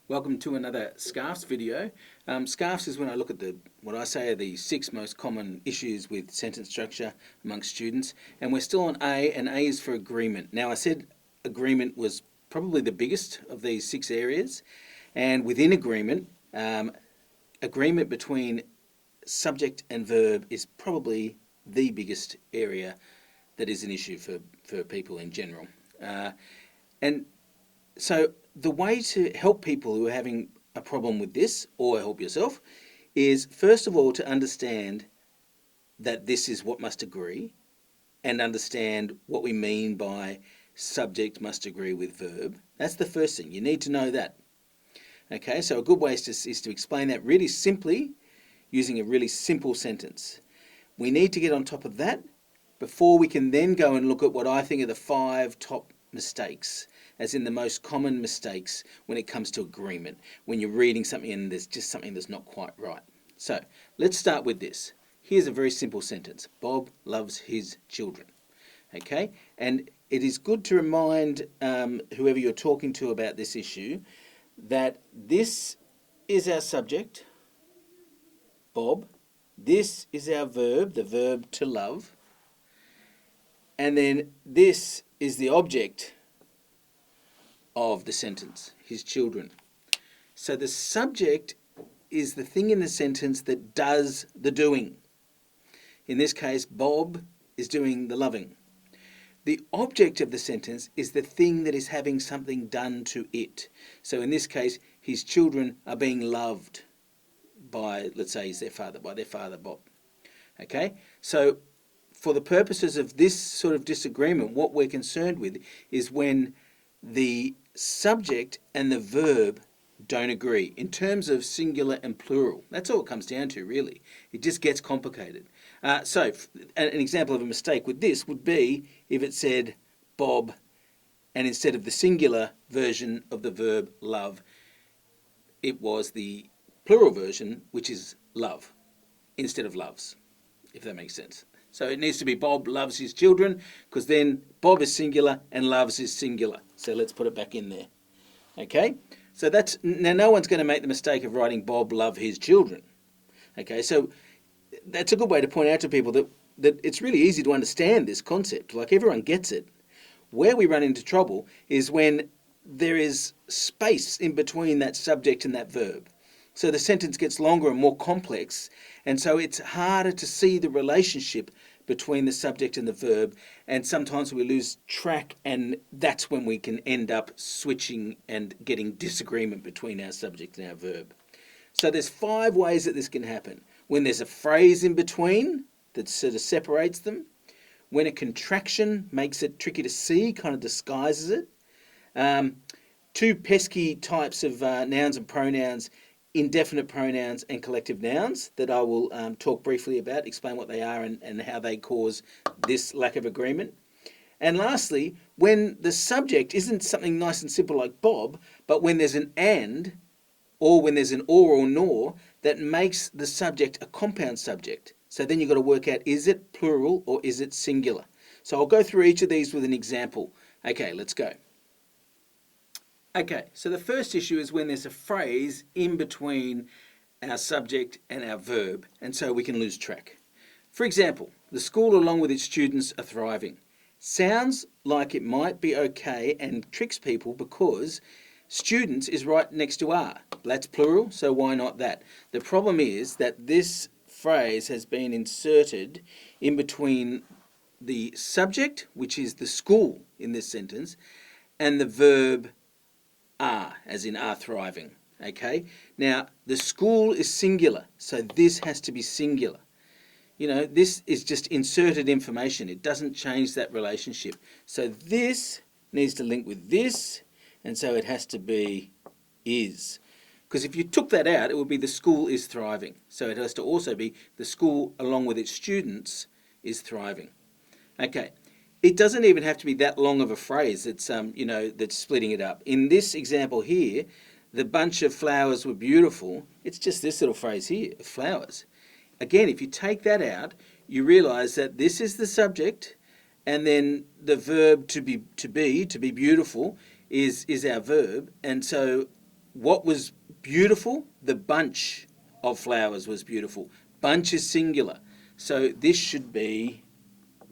Welcome to another SCARFS video. SCARFS is when I look at what I say are the 6 most common issues with sentence structure amongst students, and we're still on A, and A is for agreement. Now I said agreement was probably the biggest of these 6 areas, and within agreement, agreement between subject and verb is probably the biggest area that is an issue for people in general. And so the way to help people who are having a problem with this, or help yourself, is first of all to understand that this is what must agree, and understand what we mean by subject must agree with verb. That's the first thing. You need to know that. Okay, so a good way is to explain that really simply using a really simple sentence. We need to get on top of that before we can then go and look at what I think are the 5 top mistakes, as in the most common mistakes when it comes to agreement, when you're reading something and there's just something that's not quite right. So let's start with this. Here's a very simple sentence. Bob loves his children. Okay, and it is good to remind whoever you're talking to about this issue that this is our subject, Bob. This is our verb, the verb to love. And then this is the object of the sentence, his children. So the subject is the thing in the sentence that does the doing. In this case, Bob is doing the loving. The object of the sentence is the thing that is having something done to it. So in this case, his children are being loved by, let's say, their father Bob. Okay, so for the purposes of this sort of disagreement, what we're concerned with is when the subject and the verb don't agree in terms of singular and plural. That's all it comes down to, really. It just gets complicated. So an example of a mistake with this would be if it said Bob, and instead of the singular version of the verb love, it was the plural version, which is love, instead of loves, if that makes sense. So it needs to be Bob loves his children, because then Bob is singular and loves is singular. So let's put it back in there. Okay, so now no one's going to make the mistake of writing Bob love his children. Okay, so that's a good way to point out to people that it's really easy to understand this concept. Like, everyone gets it. Where we run into trouble is when there is space in between that subject and that verb. So the sentence gets longer and more complex, and so it's harder to see the relationship between the subject and the verb, and sometimes we lose track, and that's when we can end up switching and getting disagreement between our subject and our verb. So there's 5 ways that this can happen. When there's a phrase in between that sort of separates them, when a contraction makes it tricky to see, kind of disguises it, 2 pesky types of nouns and pronouns, indefinite pronouns and collective nouns, that I will talk briefly about, explain what they are and how they cause this lack of agreement. And lastly, when the subject isn't something nice and simple like Bob, but when there's an and, or when there's an or nor, that makes the subject a compound subject. So then you've got to work out, is it plural or is it singular? So I'll go through each of these with an example. Okay, let's go. Okay, so the first issue is when there's a phrase in between our subject and our verb, and so we can lose track. For example, the school along with its students are thriving. Sounds like it might be okay and tricks people because students is right next to are. That's plural, so why not that? The problem is that this phrase has been inserted in between the subject, which is the school in this sentence, and the verb are, as in are thriving. Okay, now the school is singular, so this has to be singular. You know, this is just inserted information. It doesn't change that relationship. So this needs to link with this, and so it has to be is. Because if you took that out, it would be the school is thriving. So it has to also be the school along with its students is thriving. Okay. It doesn't even have to be that long of a phrase that's, that's splitting it up. In this example here, the bunch of flowers were beautiful. It's just this little phrase here, flowers. Again, if you take that out, you realise that this is the subject, and then the verb to be beautiful is our verb, and so what was beautiful? The bunch of flowers was beautiful. Bunch is singular. So this should be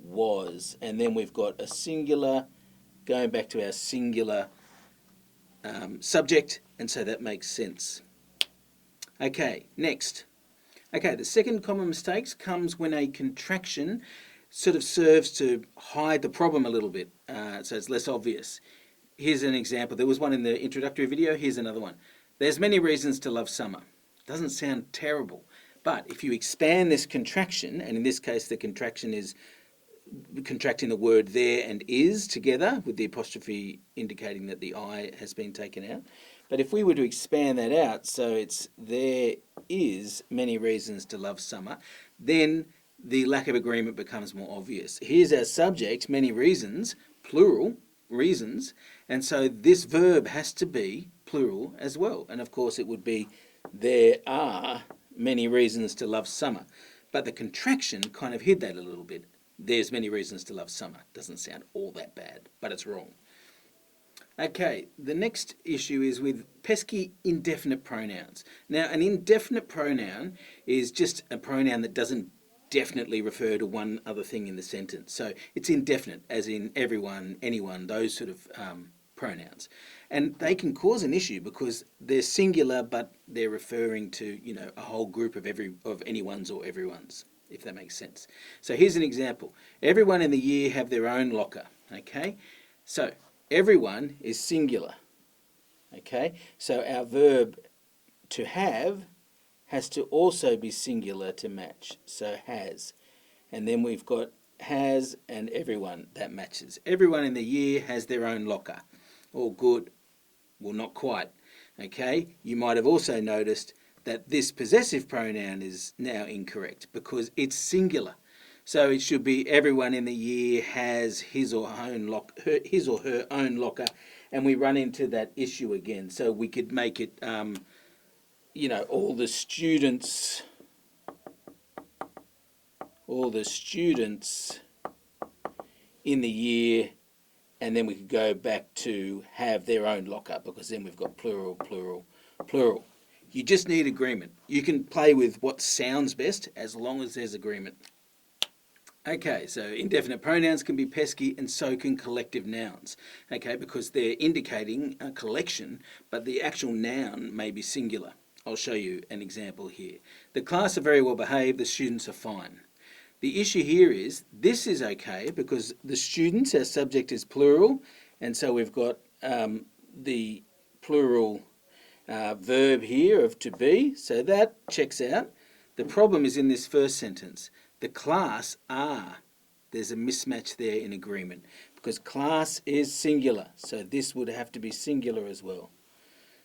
was. And then we've got a singular, going back to our singular subject, and so that makes sense. Okay, next. Okay, the second common mistake comes when a contraction sort of serves to hide the problem a little bit, so it's less obvious. Here's an example. There was one in the introductory video. Here's another one. There's many reasons to love summer. Doesn't sound terrible, but if you expand this contraction, and in this case the contraction is contracting the word there and is together with the apostrophe indicating that the I has been taken out. But if we were to expand that out, so it's there is many reasons to love summer, then the lack of agreement becomes more obvious. Here's our subject, many reasons, plural, reasons, and so this verb has to be plural as well. And of course it would be there are many reasons to love summer. But the contraction kind of hid that a little bit. There's many reasons to love summer. Doesn't sound all that bad, but it's wrong. Okay, the next issue is with pesky indefinite pronouns. Now, an indefinite pronoun is just a pronoun that doesn't definitely refer to one other thing in the sentence. So it's indefinite, as in everyone, anyone, those sort of pronouns. And they can cause an issue because they're singular, but they're referring to, you know, a whole group of anyone's or everyone's, if that makes sense. So here's an example. Everyone in the year have their own locker, okay? So everyone is singular, okay? So our verb to have has to also be singular to match, so has. And then we've got has and everyone, that matches. Everyone in the year has their own locker. All good. Well, not quite, okay? You might have also noticed that this possessive pronoun is now incorrect because it's singular. So it should be everyone in the year has his or her own locker, and we run into that issue again. So we could make it, you know, all the students in the year, and then we could go back to have their own locker because then we've got plural, plural, plural. You just need agreement. You can play with what sounds best as long as there's agreement. Okay, so indefinite pronouns can be pesky, and so can collective nouns, okay, because they're indicating a collection, but the actual noun may be singular. I'll show you an example here. The class are very well behaved, the students are fine. The issue here is this is okay because the students, our subject is plural, and so we've got the plural verb here of to be, so that checks out. The problem is in this first sentence. The class are, there's a mismatch there in agreement because class is singular, so this would have to be singular as well.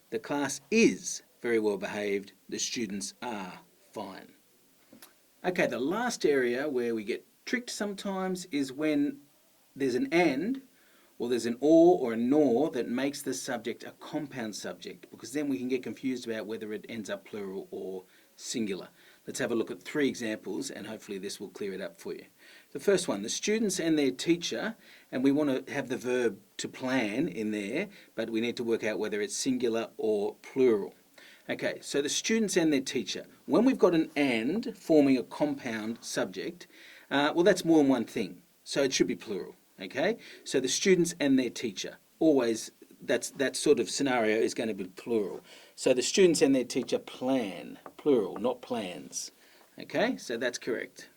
The class is very well behaved, the students are fine. Okay, the last area where we get tricked sometimes is when there's an and, or there's an or a nor that makes the subject a compound subject, because then we can get confused about whether it ends up plural or singular. Let's have a look at 3 examples and hopefully this will clear it up for you. The first one, the students and their teacher, and we want to have the verb to plan in there, but we need to work out whether it's singular or plural. Okay, so the students and their teacher. When we've got an and forming a compound subject, well, that's more than one thing, so it should be plural. Okay, so the students and their teacher, always that sort of scenario is going to be plural. So the students and their teacher plan, plural, not plans. Okay, so that's correct.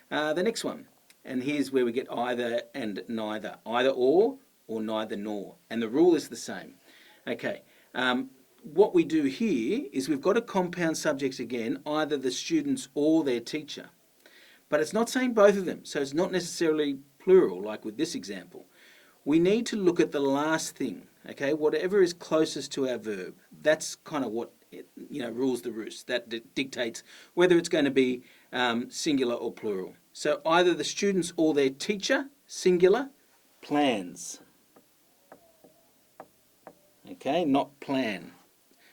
The next one, and here's where we get either and neither, either or neither nor, and the rule is the same. Okay, what we do here is we've got a compound subject again, either the students or their teacher, but it's not saying both of them, so it's not necessarily plural like with this example. We need to look at the last thing, okay? Whatever is closest to our verb, that's kind of what, you know, rules the roost. That dictates whether it's going to be singular or plural. So either the students or their teacher, singular, plans. Okay, not plan.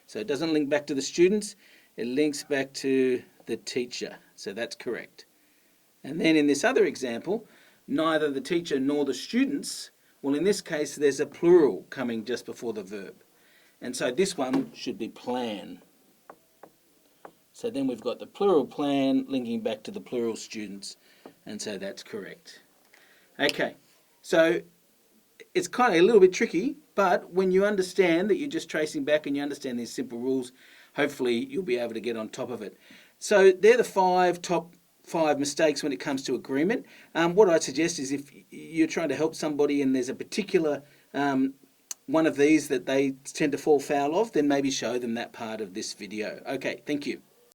So it doesn't link back to the students, it links back to the teacher. So that's correct. And then in this other example, neither the teacher nor the students, well, in this case, there's a plural coming just before the verb. And so this one should be plan. So then we've got the plural plan linking back to the plural students, and so that's correct. Okay, so it's kind of a little bit tricky, but when you understand that you're just tracing back and you understand these simple rules, hopefully you'll be able to get on top of it. So they're the top five mistakes when it comes to agreement. What I'd suggest is if you're trying to help somebody and there's a particular one of these that they tend to fall foul of, then maybe show them that part of this video. Okay, thank you.